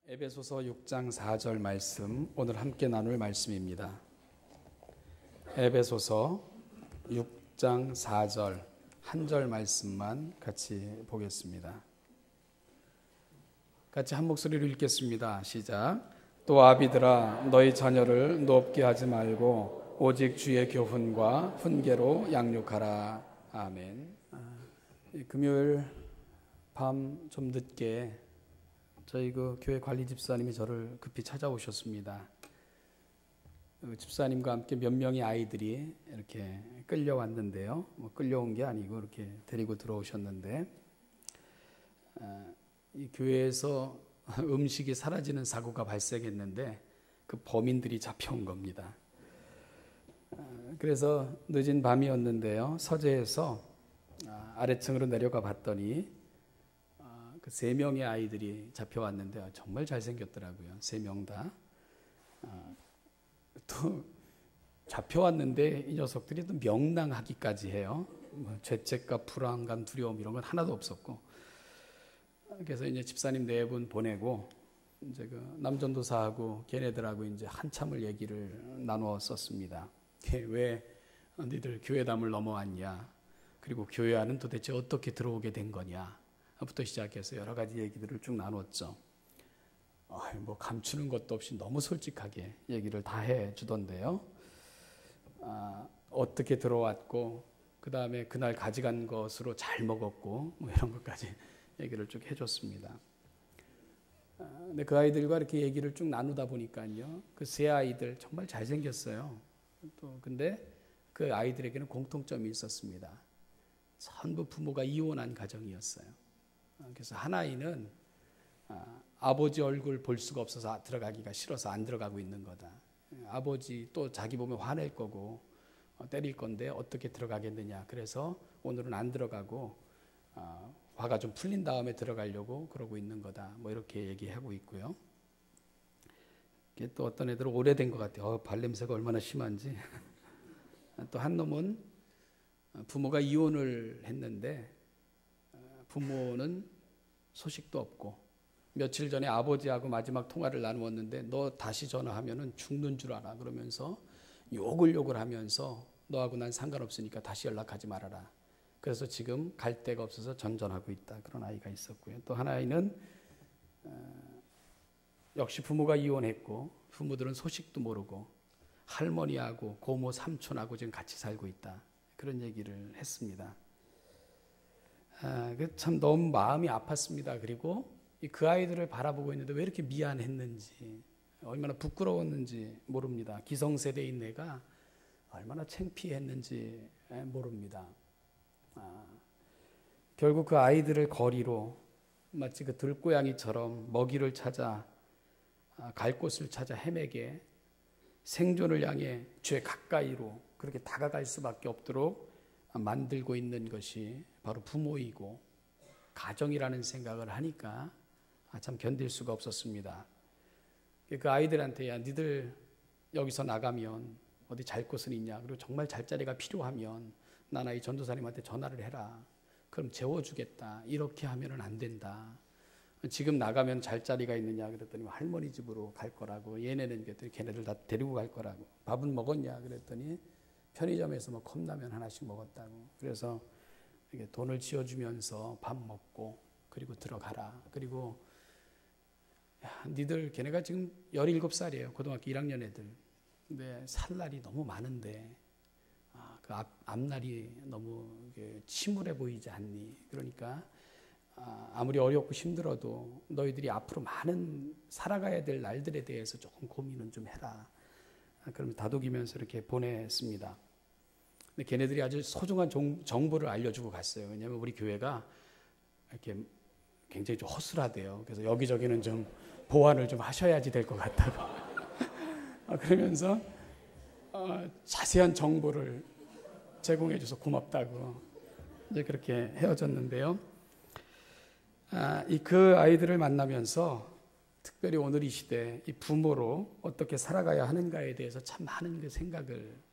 에베소서 6장 4절 말씀, 오늘 함께 나눌 말씀입니다. 에베소서 6장 4절 한 절 말씀만 같이 보겠습니다. 같이 한 목소리로 읽겠습니다. 시작. 또 아비들아, 너희 자녀를 높게 하지 말고 오직 주의 교훈과 훈계로 양육하라. 아멘. 금요일 밤 좀 늦게 저희 교회 관리 집사님이 저를 급히 찾아오셨습니다. 집사님과 함께 몇 명의 아이들이 이렇게 끌려왔는데요. 끌려온 게 아니고 이렇게 데리고 들어오셨는데, 이 교회에서 음식이 사라지는 사고가 발생했는데 그 범인들이 잡혀온 겁니다. 그래서 늦은 밤이었는데요. 서재에서 아래층으로 내려가 봤더니 그 3명의 아이들이 잡혀왔는데 정말 잘생겼더라고요. 3명 다. 또 잡혀왔는데 이 녀석들이 또 명랑하기까지 해요. 죄책과 불안감, 두려움 이런 건 하나도 없었고. 그래서 이제 집사님 4분 보내고 이제 남전도사하고 걔네들하고 이제 한참을 얘기를 나누었었습니다. 왜 너희들 교회담을 넘어왔냐? 그리고 교회 안은 도대체 어떻게 들어오게 된 거냐? 부터 시작해서 여러 가지 얘기들을 쭉 나눴죠. 뭐 감추는 것도 없이 너무 솔직하게 얘기를 다 해주던데요. 어떻게 들어왔고 그 다음에 그날 가져간 것으로 잘 먹었고 뭐 이런 것까지 얘기를 쭉 해줬습니다. 근데 그 아이들과 이렇게 얘기를 쭉 나누다 보니까요, 그 3 아이들 정말 잘생겼어요. 또 근데 그 아이들에게는 공통점이 있었습니다. 전부 부모가 이혼한 가정이었어요. 그래서 한 아이는 아버지 얼굴 볼 수가 없어서 들어가기가 싫어서 안 들어가고 있는 거다. 아버지 또 자기 보면 화낼 거고 때릴 건데 어떻게 들어가겠느냐. 그래서 오늘은 안 들어가고 화가 좀 풀린 다음에 들어가려고 그러고 있는 거다. 뭐 이렇게 얘기하고 있고요. 또 어떤 애들은 오래된 것 같아요. 발냄새가 얼마나 심한지. 또 한 놈은 부모가 이혼을 했는데 부모는 소식도 없고 며칠 전에 아버지하고 마지막 통화를 나누었는데 너 다시 전화하면 죽는 줄 알아. 그러면서 욕을 하면서 너하고 난 상관없으니까 다시 연락하지 말아라. 그래서 지금 갈 데가 없어서 전전하고 있다. 그런 아이가 있었고요. 또 한 아이는 역시 부모가 이혼했고 부모들은 소식도 모르고 할머니하고 고모 삼촌하고 지금 같이 살고 있다. 그런 얘기를 했습니다. 참 너무 마음이 아팠습니다. 그리고 그 아이들을 바라보고 있는데 왜 이렇게 미안했는지, 얼마나 부끄러웠는지 모릅니다. 기성세대인 내가 얼마나 창피했는지 모릅니다. 결국 그 아이들을 거리로 마치 그 들고양이처럼 먹이를 찾아 갈 곳을 찾아 헤매게 생존을 향해 죄 가까이로 그렇게 다가갈 수밖에 없도록 만들고 있는 것이 바로 부모이고 가정이라는 생각을 하니까 참 견딜 수가 없었습니다. 그 아이들한테 야 니들 여기서 나가면 어디 잘 곳은 있냐, 그리고 정말 잘 자리가 필요하면 나나 이 전도사님한테 전화를 해라. 그럼 재워주겠다. 이렇게 하면은 안 된다. 지금 나가면 잘 자리가 있느냐 그랬더니 할머니 집으로 갈 거라고. 얘네는 그랬더니 걔네들 다 데리고 갈 거라고. 밥은 먹었냐 그랬더니 편의점에서 뭐 컵라면 하나씩 먹었다고. 그래서 이게 돈을 지어주면서 밥 먹고 그리고 들어가라. 그리고 니들 걔네가 지금 17살이에요. 고등학교 1학년 애들. 근데 살 날이 너무 많은데 그 앞날이 너무 침울해 보이지 않니? 그러니까 아무리 어렵고 힘들어도 너희들이 앞으로 많은 살아가야 될 날들에 대해서 조금 고민은 좀 해라. 그러면 다독이면서 이렇게 보냈습니다. 근데 걔네들이 아주 소중한 정보를 알려주고 갔어요. 왜냐하면 우리 교회가 이렇게 굉장히 좀 허술하대요. 그래서 여기저기는 좀 보완을 좀 하셔야지 될 것 같다고. 그러면서 자세한 정보를 제공해줘서 고맙다고 이제 그렇게 헤어졌는데요. 그 아이들을 만나면서 특별히 오늘 이 시대 이 부모로 어떻게 살아가야 하는가에 대해서 참 많은 그 생각을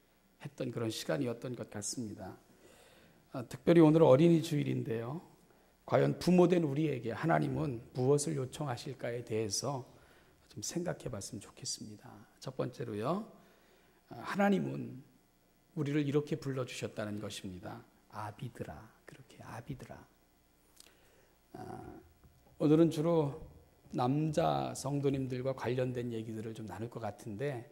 했던 그런 시간이었던 것 같습니다. 특별히 오늘 어린이 주일인데요. 과연 부모된 우리에게 하나님은 무엇을 요청하실까에 대해서 좀 생각해 봤으면 좋겠습니다. 첫 번째로요, 하나님은 우리를 이렇게 불러주셨다는 것입니다. 아비들아, 그렇게 아비들아. 오늘은 주로 남자 성도님들과 관련된 얘기들을 좀 나눌 것 같은데,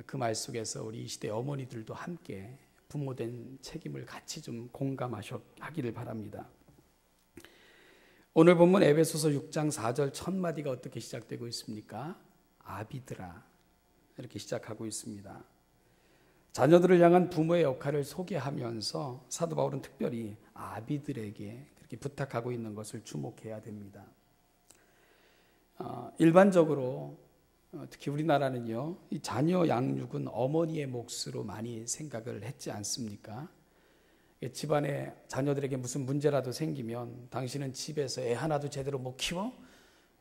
그 말 속에서 우리 이 시대 어머니들도 함께 부모된 책임을 같이 좀 공감하기를 바랍니다. 오늘 본문 에베소서 6장 4절 첫 마디가 어떻게 시작되고 있습니까? 아비들아, 이렇게 시작하고 있습니다. 자녀들을 향한 부모의 역할을 소개하면서 사도 바울은 특별히 아비들에게 그렇게 부탁하고 있는 것을 주목해야 됩니다. 일반적으로 특히 우리나라는요, 이 자녀 양육은 어머니의 몫으로 많이 생각을 했지 않습니까? 집안에 자녀들에게 무슨 문제라도 생기면 당신은 집에서 애 하나도 제대로 못 키워?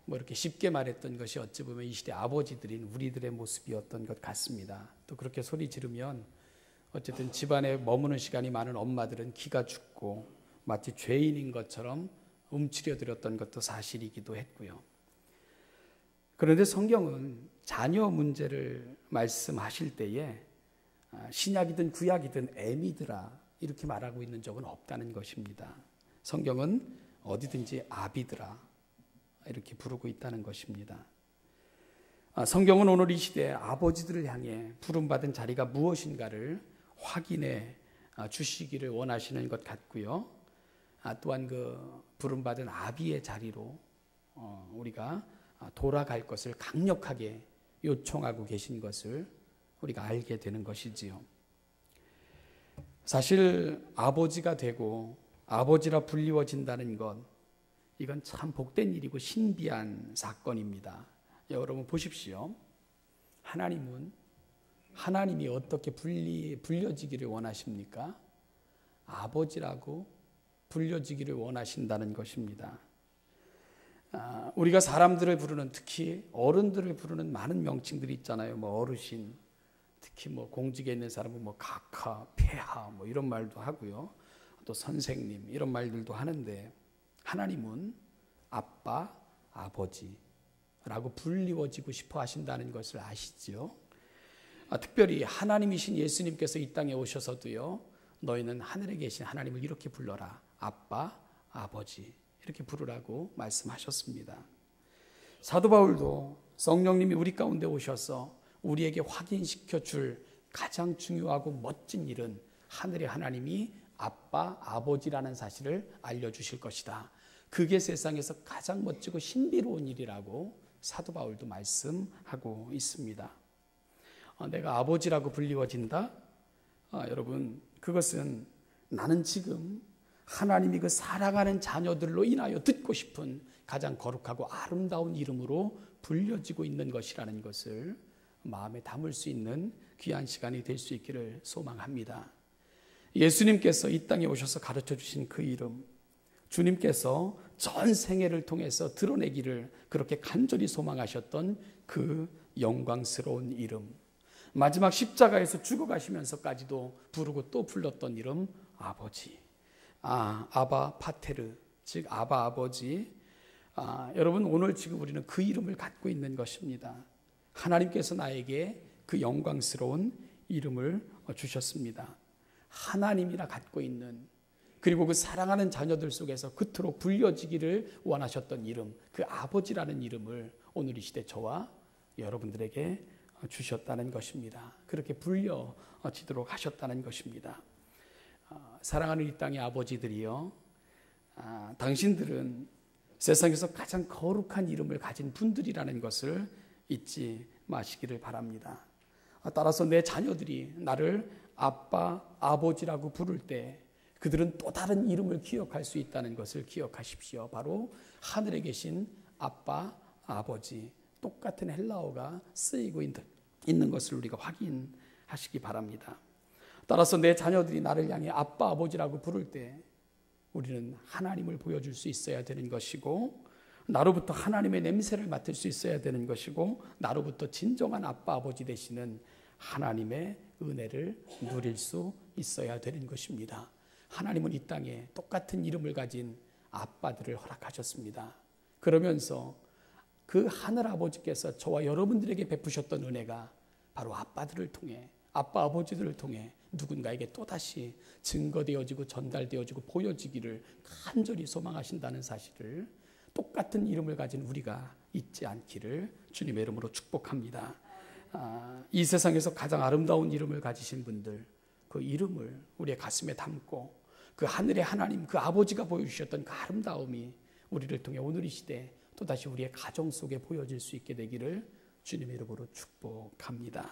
뭐 이렇게 쉽게 말했던 것이 어찌 보면 이 시대 아버지들인 우리들의 모습이었던 것 같습니다. 또 그렇게 소리 지르면 어쨌든 집안에 머무는 시간이 많은 엄마들은 기가 죽고 마치 죄인인 것처럼 움츠려들었던 것도 사실이기도 했고요. 그런데 성경은 자녀 문제를 말씀하실 때에 신약이든 구약이든 애미들아 이렇게 말하고 있는 적은 없다는 것입니다. 성경은 어디든지 아비들아 이렇게 부르고 있다는 것입니다. 성경은 오늘 이 시대에 아버지들을 향해 부름받은 자리가 무엇인가를 확인해 주시기를 원하시는 것 같고요. 또한 그 부름받은 아비의 자리로 우리가 돌아갈 것을 강력하게 요청하고 계신 것을 우리가 알게 되는 것이지요. 사실 아버지가 되고 아버지라 불리워진다는 것, 이건 참 복된 일이고 신비한 사건입니다. 여러분 보십시오. 하나님이 어떻게 불려지기를 원하십니까? 아버지라고 불려지기를 원하신다는 것입니다. 우리가 사람들을 부르는, 특히 어른들을 부르는 많은 명칭들이 있잖아요. 뭐 어르신, 특히 뭐 공직에 있는 사람은 뭐 각하, 폐하 뭐 이런 말도 하고요. 또 선생님 이런 말들도 하는데, 하나님은 아빠, 아버지라고 불리워지고 싶어 하신다는 것을 아시죠? 특별히 하나님이신 예수님께서 이 땅에 오셔서도요, 너희는 하늘에 계신 하나님을 이렇게 불러라. 아빠, 아버지 이렇게 부르라고 말씀하셨습니다. 사도 바울도 성령님이 우리 가운데 오셔서 우리에게 확인시켜 줄 가장 중요하고 멋진 일은 하늘의 하나님이 아빠, 아버지라는 사실을 알려주실 것이다. 그게 세상에서 가장 멋지고 신비로운 일이라고 사도 바울도 말씀하고 있습니다. 내가 아버지라고 불리워진다? 여러분, 그것은 나는 지금 하나님이 그 사랑하는 자녀들로 인하여 듣고 싶은 가장 거룩하고 아름다운 이름으로 불려지고 있는 것이라는 것을 마음에 담을 수 있는 귀한 시간이 될 수 있기를 소망합니다. 예수님께서 이 땅에 오셔서 가르쳐 주신 그 이름, 주님께서 전 생애를 통해서 드러내기를 그렇게 간절히 소망하셨던 그 영광스러운 이름, 마지막 십자가에서 죽어가시면서까지도 부르고 또 불렀던 이름, 아버지. 아바 파테르, 즉 아바 아버지. 여러분, 오늘 지금 우리는 그 이름을 갖고 있는 것입니다. 하나님께서 나에게 그 영광스러운 이름을 주셨습니다. 하나님이라 갖고 있는, 그리고 그 사랑하는 자녀들 속에서 그토록 불려지기를 원하셨던 이름, 그 아버지라는 이름을 오늘 이 시대 저와 여러분들에게 주셨다는 것입니다. 그렇게 불려지도록 하셨다는 것입니다. 사랑하는 이 땅의 아버지들이요, 당신들은 세상에서 가장 거룩한 이름을 가진 분들이라는 것을 잊지 마시기를 바랍니다. 따라서 내 자녀들이 나를 아빠, 아버지라고 부를 때 그들은 또 다른 이름을 기억할 수 있다는 것을 기억하십시오. 바로 하늘에 계신 아빠, 아버지, 똑같은 헬라어가 쓰이고 있는 것을 우리가 확인하시기 바랍니다. 따라서 내 자녀들이 나를 향해 아빠, 아버지라고 부를 때 우리는 하나님을 보여줄 수 있어야 되는 것이고, 나로부터 하나님의 냄새를 맡을 수 있어야 되는 것이고, 나로부터 진정한 아빠, 아버지 되시는 하나님의 은혜를 누릴 수 있어야 되는 것입니다. 하나님은 이 땅에 똑같은 이름을 가진 아빠들을 허락하셨습니다. 그러면서 그 하늘 아버지께서 저와 여러분들에게 베푸셨던 은혜가 바로 아빠들을 통해, 아빠 아버지들을 통해 누군가에게 또다시 증거되어지고 전달되어지고 보여지기를 간절히 소망하신다는 사실을 똑같은 이름을 가진 우리가 잊지 않기를 주님의 이름으로 축복합니다. 이 세상에서 가장 아름다운 이름을 가지신 분들, 그 이름을 우리의 가슴에 담고 그 하늘의 하나님, 그 아버지가 보여주셨던 그 아름다움이 우리를 통해 오늘 이 시대 또다시 우리의 가정 속에 보여질 수 있게 되기를 주님의 이름으로 축복합니다.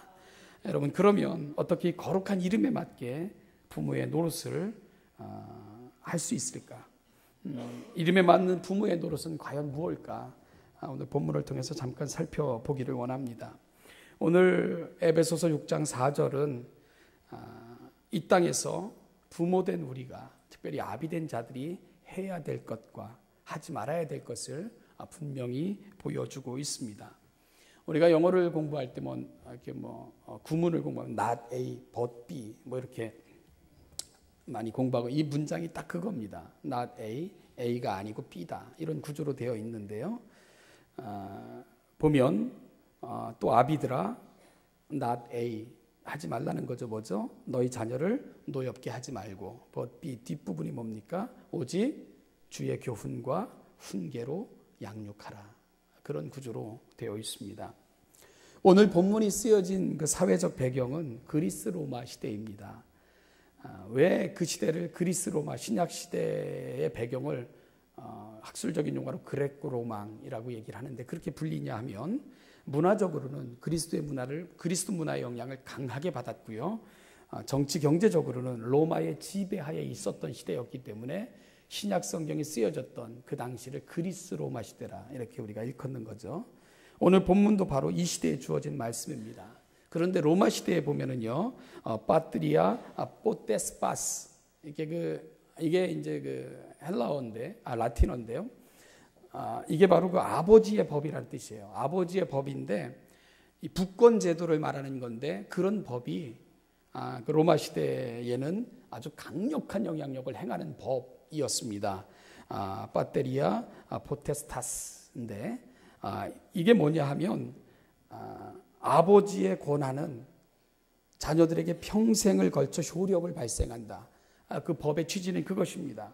여러분, 그러면 어떻게 거룩한 이름에 맞게 부모의 노릇을 할 수 있을까? 이름에 맞는 부모의 노릇은 과연 무엇일까? 오늘 본문을 통해서 잠깐 살펴보기를 원합니다. 오늘 에베소서 6장 4절은 이 땅에서 부모된 우리가, 특별히 아비된 자들이 해야 될 것과 하지 말아야 될 것을 분명히 보여주고 있습니다. 우리가 영어를 공부할 때 이렇게 구문을 공부하면 not A, but B 이렇게 많이 공부하고, 이 문장이 딱 그겁니다. not A, A가 아니고 B다, 이런 구조로 되어 있는데요. 보면 또 아비들아 not A 하지 말라는 거죠. 뭐죠? 너희 자녀를 노엽게 하지 말고, but B 뒷부분이 뭡니까? 오직 주의 교훈과 훈계로 양육하라. 그런 구조로 되어 있습니다. 오늘 본문이 쓰여진 그 사회적 배경은 그리스 로마 시대입니다. 왜 그 시대를 그리스 로마 신약 시대의 배경을 학술적인 용어로 그레코 로망이라고 얘기를 하는데 그렇게 불리냐 하면, 문화적으로는 그리스도의 문화를, 그리스도 문화의 영향을 강하게 받았고요. 정치 경제적으로는 로마의 지배하에 있었던 시대였기 때문에 신약 성경이 쓰여졌던 그 당시를 그리스 로마 시대라 이렇게 우리가 일컫는 거죠. 오늘 본문도 바로 이 시대에 주어진 말씀입니다. 그런데 로마 시대에 보면은요, 파트리아 포테스파스, 이게 이제 그 헬라어인데, 라틴어인데요. 이게 바로 그 아버지의 법이라는 뜻이에요. 아버지의 법인데, 이 부권 제도를 말하는 건데, 그런 법이 그 로마 시대에는 아주 강력한 영향력을 행하는 법이었습니다. 파테리아 포테스타스인데, 이게 뭐냐 하면 아버지의 권한은 자녀들에게 평생을 걸쳐 효력을 발생한다. 그 법의 취지는 그것입니다.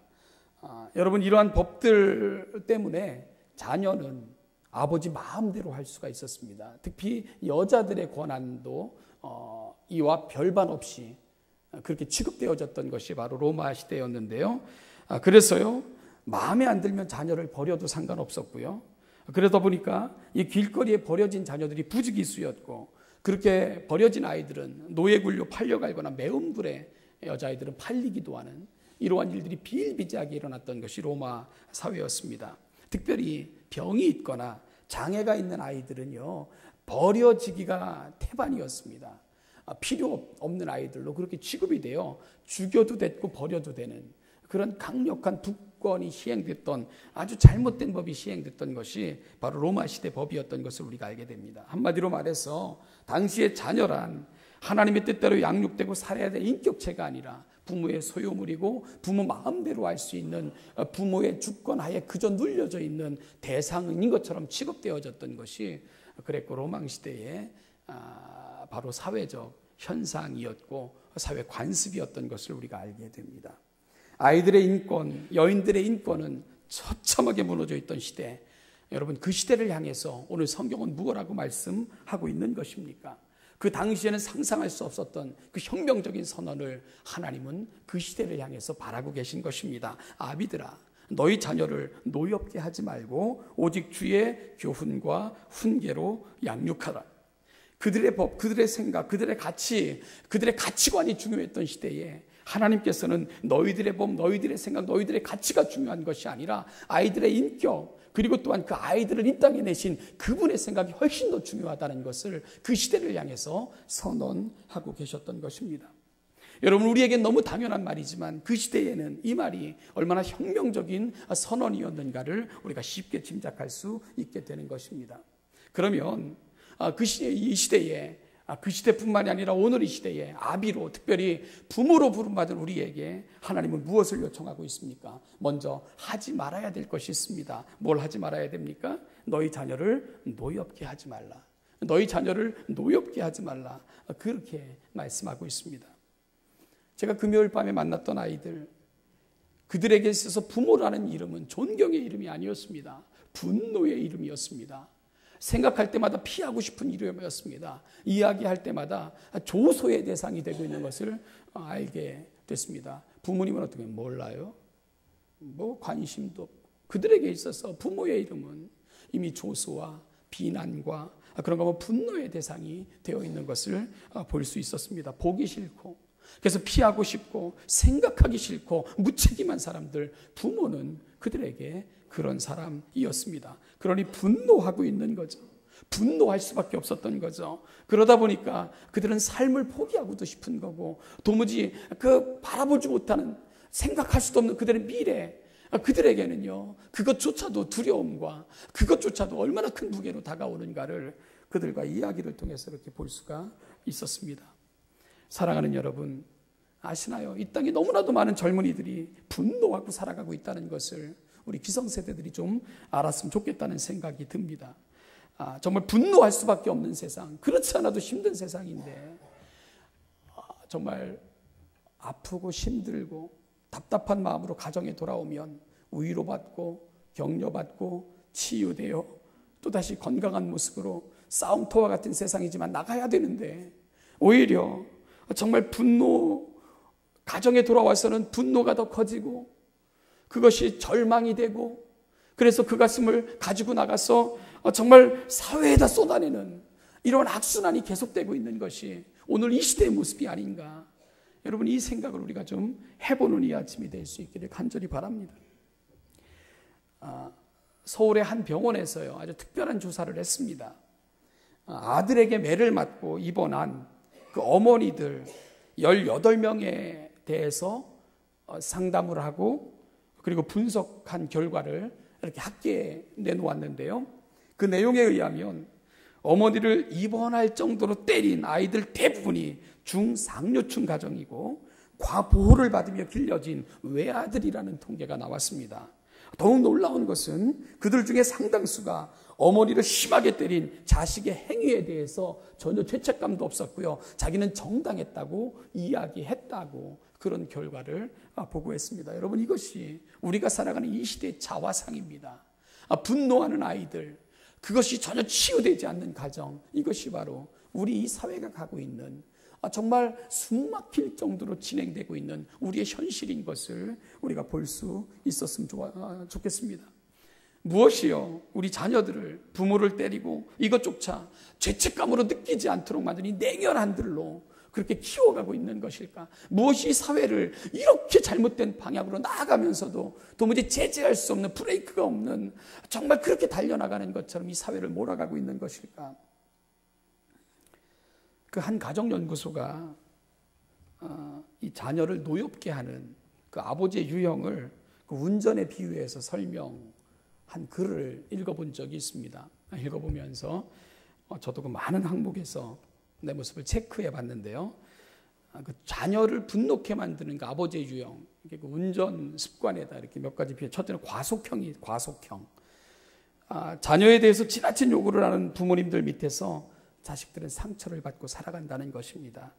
여러분, 이러한 법들 때문에 자녀는 아버지 마음대로 할 수가 있었습니다. 특히 여자들의 권한도 이와 별반 없이 그렇게 취급되어졌던 것이 바로 로마 시대였는데요. 그래서요, 마음에 안 들면 자녀를 버려도 상관없었고요. 그러다 보니까 이 길거리에 버려진 자녀들이 부지기수였고, 그렇게 버려진 아이들은 노예굴로 팔려갈거나 매음굴에 여자아이들은 팔리기도 하는 이러한 일들이 비일비재하게 일어났던 것이 로마 사회였습니다. 특별히 병이 있거나 장애가 있는 아이들은요, 버려지기가 태반이었습니다. 필요 없는 아이들로 그렇게 취급이 돼요. 죽여도 됐고 버려도 되는 그런 강력한 부권이 시행됐던, 아주 잘못된 법이 시행됐던 것이 바로 로마 시대 법이었던 것을 우리가 알게 됩니다. 한마디로 말해서 당시의 자녀란 하나님의 뜻대로 양육되고 살아야 될 인격체가 아니라 부모의 소유물이고 부모 마음대로 할 수 있는, 부모의 주권 하에 그저 눌려져 있는 대상인 것처럼 취급되어졌던 것이 그레코 로마 시대의 바로 사회적 현상이었고 사회 관습이었던 것을 우리가 알게 됩니다. 아이들의 인권, 여인들의 인권은 처참하게 무너져 있던 시대, 여러분, 그 시대를 향해서 오늘 성경은 무엇라고 말씀하고 있는 것입니까? 그 당시에는 상상할 수 없었던 그 혁명적인 선언을 하나님은 그 시대를 향해서 바라고 계신 것입니다. 아비들아, 너희 자녀를 노엽게 하지 말고 오직 주의 교훈과 훈계로 양육하라. 그들의 법, 그들의 생각, 그들의 가치, 그들의 가치관이 중요했던 시대에 하나님께서는 너희들의 법, 너희들의 생각, 너희들의 가치가 중요한 것이 아니라 아이들의 인격, 그리고 또한 그 아이들을 이 땅에 내신 그분의 생각이 훨씬 더 중요하다는 것을 그 시대를 향해서 선언하고 계셨던 것입니다. 여러분, 우리에겐 너무 당연한 말이지만 그 시대에는 이 말이 얼마나 혁명적인 선언이었는가를 우리가 쉽게 짐작할 수 있게 되는 것입니다. 그러면 이 시대에 그 시대뿐만이 아니라 오늘 이 시대에 아비로, 특별히 부모로 부름받은 우리에게 하나님은 무엇을 요청하고 있습니까? 먼저 하지 말아야 될 것이 있습니다. 뭘 하지 말아야 됩니까? 너희 자녀를 노엽게 하지 말라. 너희 자녀를 노엽게 하지 말라. 그렇게 말씀하고 있습니다. 제가 금요일 밤에 만났던 아이들, 그들에게 있어서 부모라는 이름은 존경의 이름이 아니었습니다. 분노의 이름이었습니다. 생각할 때마다 피하고 싶은 이름이었습니다. 이야기할 때마다 조소의 대상이 되고 있는 것을 알게 됐습니다. 부모님은 어떻게 몰라요? 뭐 관심도 없고. 그들에게 있어서 부모의 이름은 이미 조소와 비난과 그런 거 분노의 대상이 되어 있는 것을 볼 수 있었습니다. 보기 싫고, 그래서 피하고 싶고, 생각하기 싫고, 무책임한 사람들, 부모는 그들에게 그런 사람이었습니다. 그러니 분노하고 있는 거죠. 분노할 수밖에 없었던 거죠. 그러다 보니까 그들은 삶을 포기하고도 싶은 거고, 도무지 바라보지 못하는, 생각할 수도 없는 그들의 미래, 그들에게는요, 그것조차도 두려움과 그것조차도 얼마나 큰 무게로 다가오는가를 그들과 이야기를 통해서 이렇게 볼 수가 있었습니다. 사랑하는 여러분, 아시나요? 이 땅에 너무나도 많은 젊은이들이 분노하고 살아가고 있다는 것을 우리 기성세대들이 좀 알았으면 좋겠다는 생각이 듭니다. 정말 분노할 수밖에 없는 세상, 그렇지 않아도 힘든 세상인데, 정말 아프고 힘들고 답답한 마음으로 가정에 돌아오면 위로받고 격려받고 치유되어 또다시 건강한 모습으로 싸움터와 같은 세상이지만 나가야 되는데, 오히려 정말 가정에 돌아와서는 분노가 더 커지고 그것이 절망이 되고, 그래서 그 가슴을 가지고 나가서 정말 사회에다 쏟아내는 이런 악순환이 계속되고 있는 것이 오늘 이 시대의 모습이 아닌가. 여러분, 이 생각을 우리가 좀 해보는 이 아침이 될 수 있기를 간절히 바랍니다. 서울의 한 병원에서요, 아주 특별한 조사를 했습니다. 아들에게 매를 맞고 입원한 그 어머니들 18명에 대해서 상담을 하고 그리고 분석한 결과를 이렇게 학계에 내놓았는데요. 그 내용에 의하면 어머니를 입원할 정도로 때린 아이들 대부분이 중상류층 가정이고 과보호를 받으며 길러진 외아들이라는 통계가 나왔습니다. 더욱 놀라운 것은 그들 중에 상당수가 어머니를 심하게 때린 자식의 행위에 대해서 전혀 죄책감도 없었고요, 자기는 정당했다고 이야기했다고 그런 결과를 보고했습니다. 여러분, 이것이 우리가 살아가는 이 시대의 자화상입니다. 분노하는 아이들, 그것이 전혀 치유되지 않는 가정, 이것이 바로 우리 이 사회가 가고 있는 정말 숨막힐 정도로 진행되고 있는 우리의 현실인 것을 우리가 볼 수 있었으면 좋겠습니다. 무엇이요? 우리 자녀들을, 부모를 때리고 이것조차 죄책감으로 느끼지 않도록 만든 이 냉혈한 들로 그렇게 키워가고 있는 것일까? 무엇이 사회를 이렇게 잘못된 방향으로 나아가면서도 도무지 제재할 수 없는, 브레이크가 없는, 정말 그렇게 달려나가는 것처럼 이 사회를 몰아가고 있는 것일까? 그 한 가정연구소가 이 자녀를 노엽게 하는 그 아버지의 유형을 그 운전에 비유해서 설명한 글을 읽어본 적이 있습니다. 읽어보면서 저도 그 많은 항목에서 내 모습을 체크해 봤는데요. 그 자녀를 분노케 만드는 그 아버지의 유형, 그 운전 습관에다 이렇게 몇 가지 비해, 첫째는 과속형. 자녀에 대해서 지나친 요구를 하는 부모님들 밑에서 자식들은 상처를 받고 살아간다는 것입니다.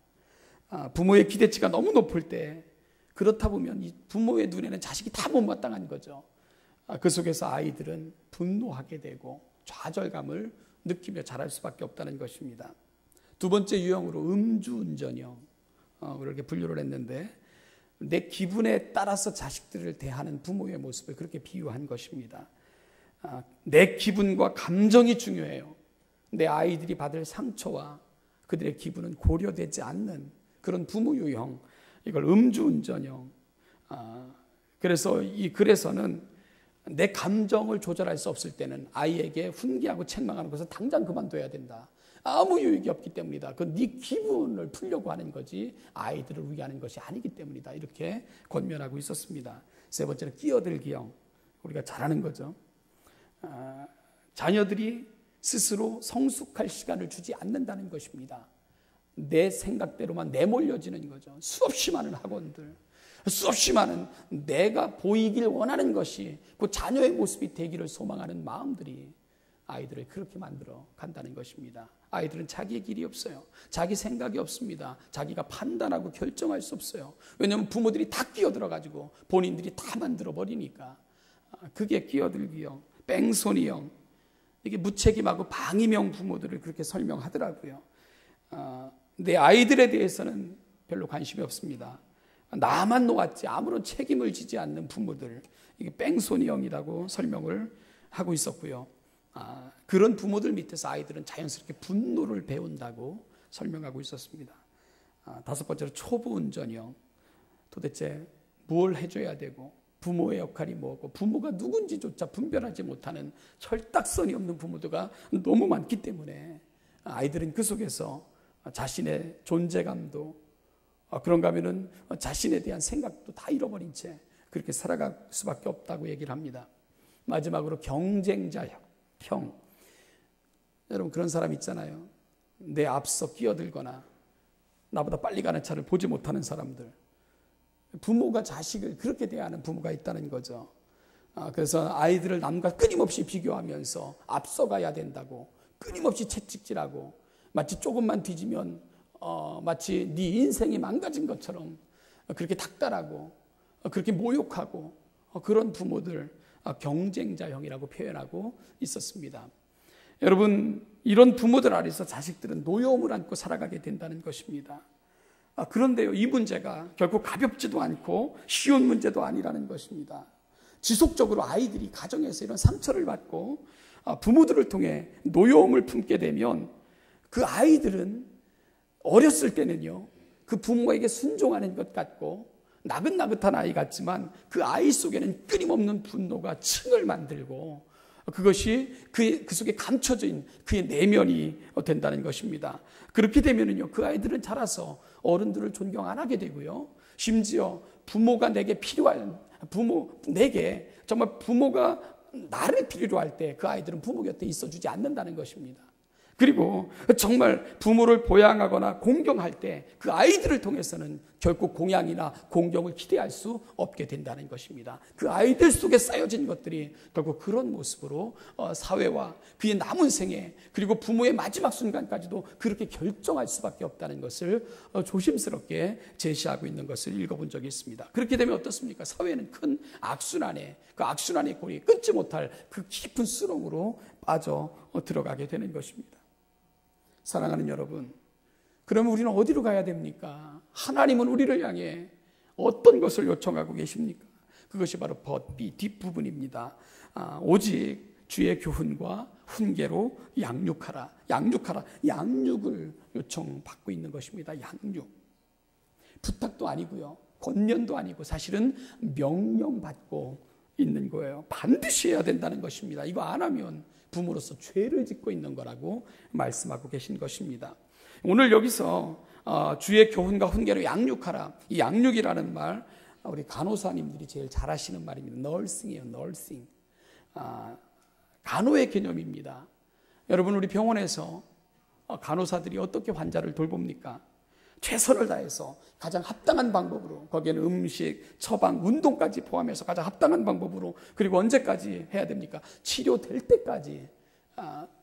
부모의 기대치가 너무 높을 때, 그렇다 보면 이 부모의 눈에는 자식이 다 못마땅한 거죠. 그 속에서 아이들은 분노하게 되고 좌절감을 느끼며 자랄 수밖에 없다는 것입니다. 두 번째 유형으로 음주운전형, 그렇게 분류를 했는데, 내 기분에 따라서 자식들을 대하는 부모의 모습을 그렇게 비유한 것입니다. 내 기분과 감정이 중요해요. 내 아이들이 받을 상처와 그들의 기분은 고려되지 않는 그런 부모 유형, 이걸 음주운전형. 그래서 이 글에서는 내 감정을 조절할 수 없을 때는 아이에게 훈계하고 책망하는 것은 당장 그만둬야 된다. 아무 유익이 없기 때문이다. 그 네 기분을 풀려고 하는 거지 아이들을 위하는 것이 아니기 때문이다. 이렇게 권면하고 있었습니다. 세 번째는 끼어들기형. 우리가 잘 아는 거죠. 자녀들이 스스로 성숙할 시간을 주지 않는다는 것입니다. 내 생각대로만 내몰려지는 거죠. 수없이 많은 학원들, 수없이 많은 내가 보이길 원하는 것이 그 자녀의 모습이 되기를 소망하는 마음들이 아이들을 그렇게 만들어 간다는 것입니다. 아이들은 자기의 길이 없어요. 자기 생각이 없습니다. 자기가 판단하고 결정할 수 없어요. 왜냐하면 부모들이 다 끼어들어가지고 본인들이 다 만들어버리니까. 그게 끼어들기형, 뺑소니형, 이게 무책임하고 방임형 부모들을 그렇게 설명하더라고요. 내 아이들에 대해서는 별로 관심이 없습니다. 나만 놓았지 아무런 책임을 지지 않는 부모들, 이게 뺑소니형이라고 설명을 하고 있었고요. 그런 부모들 밑에서 아이들은 자연스럽게 분노를 배운다고 설명하고 있었습니다. 다섯 번째로 초보 운전형. 도대체 뭘 해줘야 되고 부모의 역할이 뭐고 부모가 누군지조차 분별하지 못하는 철딱선이 없는 부모들가 너무 많기 때문에 아이들은 그 속에서 자신의 존재감도 그런가 하면은 자신에 대한 생각도 다 잃어버린 채 그렇게 살아갈 수밖에 없다고 얘기를 합니다. 마지막으로 경쟁자형. 여러분 그런 사람 있잖아요. 내 앞서 끼어들거나 나보다 빨리 가는 차를 보지 못하는 사람들. 부모가 자식을 그렇게 대하는 부모가 있다는 거죠. 그래서 아이들을 남과 끊임없이 비교하면서 앞서가야 된다고 끊임없이 채찍질하고 마치 조금만 뒤지면 마치 네 인생이 망가진 것처럼 그렇게 닥달하고 그렇게 모욕하고 그런 부모들 경쟁자형이라고 표현하고 있었습니다. 여러분 이런 부모들 아래서 자식들은 노여움을 안고 살아가게 된다는 것입니다. 그런데요, 이 문제가 결코 가볍지도 않고 쉬운 문제도 아니라는 것입니다. 지속적으로 아이들이 가정에서 이런 상처를 받고 부모들을 통해 노여움을 품게 되면 그 아이들은 어렸을 때는요, 그 부모에게 순종하는 것 같고 나긋나긋한 아이 같지만 그 아이 속에는 끊임없는 분노가 층을 만들고 그것이 그 속에 감춰져 있는 그의 내면이 된다는 것입니다. 그렇게 되면은요, 그 아이들은 자라서 어른들을 존경 안 하게 되고요. 심지어 부모가 내게 필요한 내게 정말 부모가 나를 필요로 할 때 그 아이들은 부모 곁에 있어주지 않는다는 것입니다. 그리고 정말 부모를 보양하거나 공경할 때 그 아이들을 통해서는 결코 공양이나 공경을 기대할 수 없게 된다는 것입니다. 그 아이들 속에 쌓여진 것들이 결국 그런 모습으로 사회와 그의 남은 생애 그리고 부모의 마지막 순간까지도 그렇게 결정할 수밖에 없다는 것을 조심스럽게 제시하고 있는 것을 읽어본 적이 있습니다. 그렇게 되면 어떻습니까? 사회는 큰 악순환에 그 악순환의 고리 끊지 못할 그 깊은 수렁으로 빠져 들어가게 되는 것입니다. 사랑하는 여러분, 그러면 우리는 어디로 가야 됩니까? 하나님은 우리를 향해 어떤 것을 요청하고 계십니까? 그것이 바로 B 뒷부분입니다. 오직 주의 교훈과 훈계로 양육하라. 양육을 요청받고 있는 것입니다. 양육. 부탁도 아니고요, 권면도 아니고 사실은 명령받고 있는 거예요. 반드시 해야 된다는 것입니다. 이거 안 하면 부모로서 죄를 짓고 있는 거라고 말씀하고 계신 것입니다. 오늘 여기서 주의 교훈과 훈계로 양육하라. 이 양육이라는 말 우리 간호사님들이 제일 잘 하시는 말입니다. 널싱이에요. 널싱. 간호의 개념입니다. 여러분 우리 병원에서 간호사들이 어떻게 환자를 돌봅니까? 최선을 다해서 가장 합당한 방법으로, 거기에는 음식, 처방, 운동까지 포함해서 가장 합당한 방법으로, 그리고 언제까지 해야 됩니까? 치료될 때까지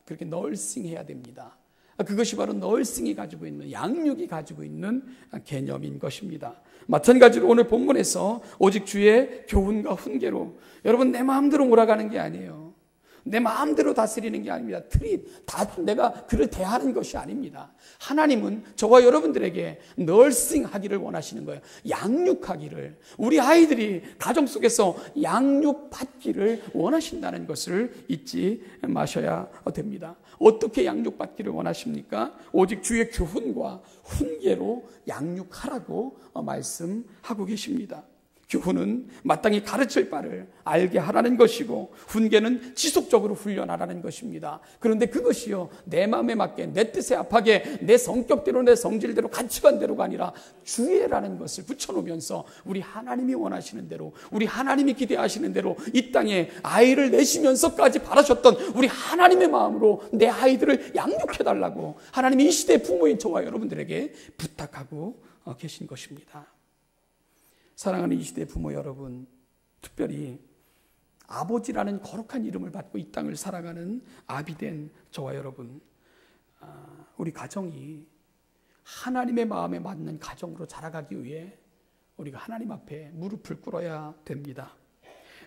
그렇게 널싱해야 됩니다. 그것이 바로 널싱이 가지고 있는, 양육이 가지고 있는 개념인 것입니다. 마찬가지로 오늘 본문에서 오직 주의 교훈과 훈계로, 여러분 내 마음대로 몰아가는 게 아니에요. 내 마음대로 다스리는 게 아닙니다. 내가 그를 대하는 것이 아닙니다. 하나님은 저와 여러분들에게 널싱하기를 원하시는 거예요. 양육하기를, 우리 아이들이 가정 속에서 양육받기를 원하신다는 것을 잊지 마셔야 됩니다. 어떻게 양육받기를 원하십니까? 오직 주의 교훈과 훈계로 양육하라고 말씀하고 계십니다. 교훈은 마땅히 가르칠 바를 알게 하라는 것이고, 훈계는 지속적으로 훈련하라는 것입니다. 그런데 그것이요, 내 마음에 맞게, 내 뜻에 합하게, 내 성격대로, 내 성질대로, 가치관대로가 아니라 주의라는 것을 붙여놓으면서 우리 하나님이 원하시는 대로, 우리 하나님이 기대하시는 대로 이 땅에 아이를 내시면서까지 바라셨던 우리 하나님의 마음으로 내 아이들을 양육해달라고 하나님이 이 시대의 부모인 저와 여러분들에게 부탁하고 계신 것입니다. 사랑하는 이 시대의 부모 여러분, 특별히 아버지라는 거룩한 이름을 받고 이 땅을 살아가는 아비된 저와 여러분, 우리 가정이 하나님의 마음에 맞는 가정으로 자라가기 위해 우리가 하나님 앞에 무릎을 꿇어야 됩니다.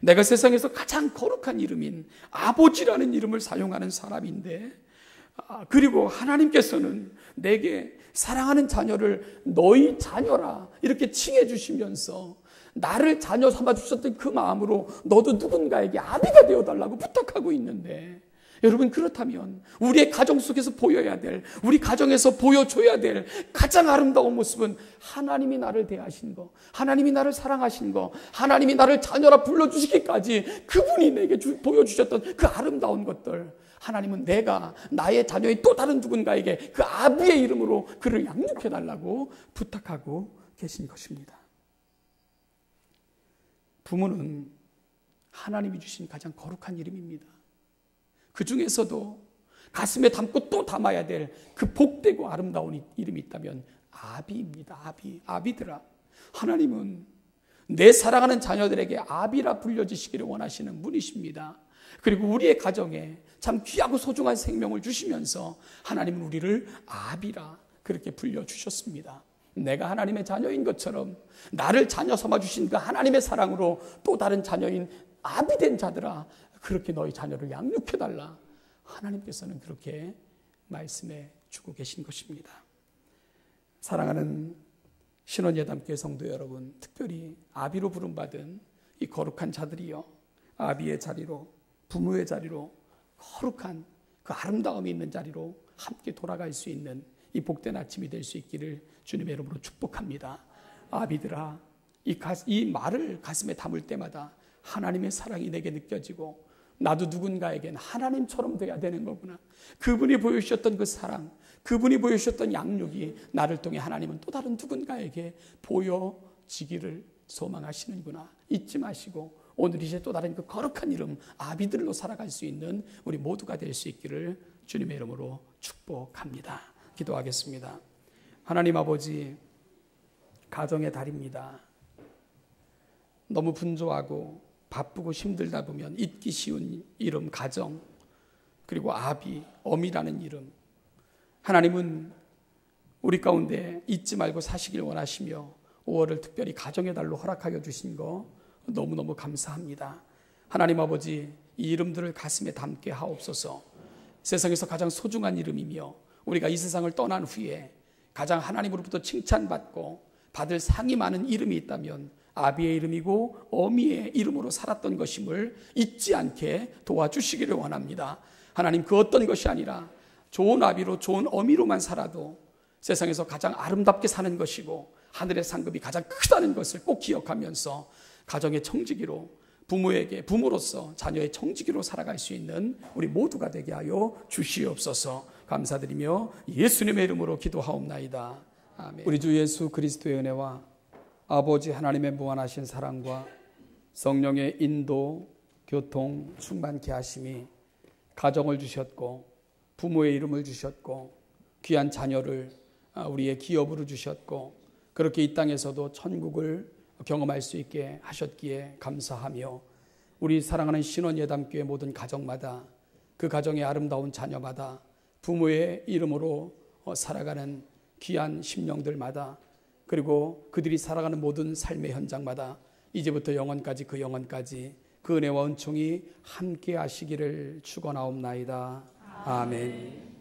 내가 세상에서 가장 거룩한 이름인 아버지라는 이름을 사용하는 사람인데, 그리고 하나님께서는 내게 사랑하는 자녀를 너희 자녀라 이렇게 칭해 주시면서 나를 자녀 삼아 주셨던 그 마음으로 너도 누군가에게 아비가 되어달라고 부탁하고 있는데, 여러분, 그렇다면 우리의 가정 속에서 보여야 될, 우리 가정에서 보여줘야 될 가장 아름다운 모습은 하나님이 나를 대하신 거, 하나님이 나를 사랑하신 거, 하나님이 나를 자녀라 불러주시기까지 그분이 내게 보여주셨던 그 아름다운 것들, 하나님은 내가 나의 자녀의 또 다른 누군가에게 그 아비의 이름으로 그를 양육해달라고 부탁하고 계신 것입니다. 부모는 하나님이 주신 가장 거룩한 이름입니다. 그 중에서도 가슴에 담고 또 담아야 될 그 복되고 아름다운 이름이 있다면 아비입니다. 아비들아, 하나님은 내 사랑하는 자녀들에게 아비라 불려지시기를 원하시는 분이십니다. 그리고 우리의 가정에 참 귀하고 소중한 생명을 주시면서 하나님은 우리를 아비라 그렇게 불려주셨습니다. 내가 하나님의 자녀인 것처럼 나를 자녀 삼아주신 그 하나님의 사랑으로 또 다른 자녀인 아비된 자들아, 그렇게 너희 자녀를 양육해달라. 하나님께서는 그렇게 말씀해 주고 계신 것입니다. 사랑하는 신원예담교회 성도 여러분, 특별히 아비로 부름받은 이 거룩한 자들이요, 아비의 자리로, 부모의 자리로, 거룩한 그 아름다움이 있는 자리로 함께 돌아갈 수 있는 이 복된 아침이 될 수 있기를 주님의 이름으로 축복합니다. 아비들아, 이 말을 가슴에 담을 때마다 하나님의 사랑이 내게 느껴지고, 나도 누군가에겐 하나님처럼 돼야 되는 거구나. 그분이 보여주셨던 그 사랑, 그분이 보여주셨던 양육이 나를 통해 하나님은 또 다른 누군가에게 보여지기를 소망하시는구나. 잊지 마시고 오늘 이제 또 다른 그 거룩한 이름 아비들로 살아갈 수 있는 우리 모두가 될 수 있기를 주님의 이름으로 축복합니다. 기도하겠습니다. 하나님 아버지, 가정의 달입니다. 너무 분주하고 바쁘고 힘들다 보면 잊기 쉬운 이름 가정, 그리고 아비, 어미라는 이름, 하나님은 우리 가운데 잊지 말고 사시길 원하시며 5월을 특별히 가정의 달로 허락하여 주신 거 너무너무 감사합니다. 하나님 아버지, 이 이름들을 가슴에 담게 하옵소서. 세상에서 가장 소중한 이름이며 우리가 이 세상을 떠난 후에 가장 하나님으로부터 칭찬받고 받을 상이 많은 이름이 있다면 아비의 이름이고 어미의 이름으로 살았던 것임을 잊지 않게 도와주시기를 원합니다. 하나님, 그 어떤 것이 아니라 좋은 아비로 좋은 어미로만 살아도 세상에서 가장 아름답게 사는 것이고 하늘의 상급이 가장 크다는 것을 꼭 기억하면서 가정의 청지기로, 부모에게 부모로서 자녀의 청지기로 살아갈 수 있는 우리 모두가 되게 하여 주시옵소서. 감사드리며 예수님의 이름으로 기도하옵나이다. 아멘. 우리 주 예수 그리스도의 은혜와 아버지 하나님의 무한하신 사랑과 성령의 인도, 교통, 충만케 하심이 가정을 주셨고 부모의 이름을 주셨고 귀한 자녀를 우리의 기업으로 주셨고 그렇게 이 땅에서도 천국을 경험할 수 있게 하셨기에 감사하며 우리 사랑하는 신원예담교회 모든 가정마다 그 가정의 아름다운 자녀마다 부모의 이름으로 살아가는 귀한 심령들마다 그리고 그들이 살아가는 모든 삶의 현장마다 이제부터 영원까지 그 영원까지 그 은혜와 은총이 함께 하시기를 축원하옵나이다. 아멘.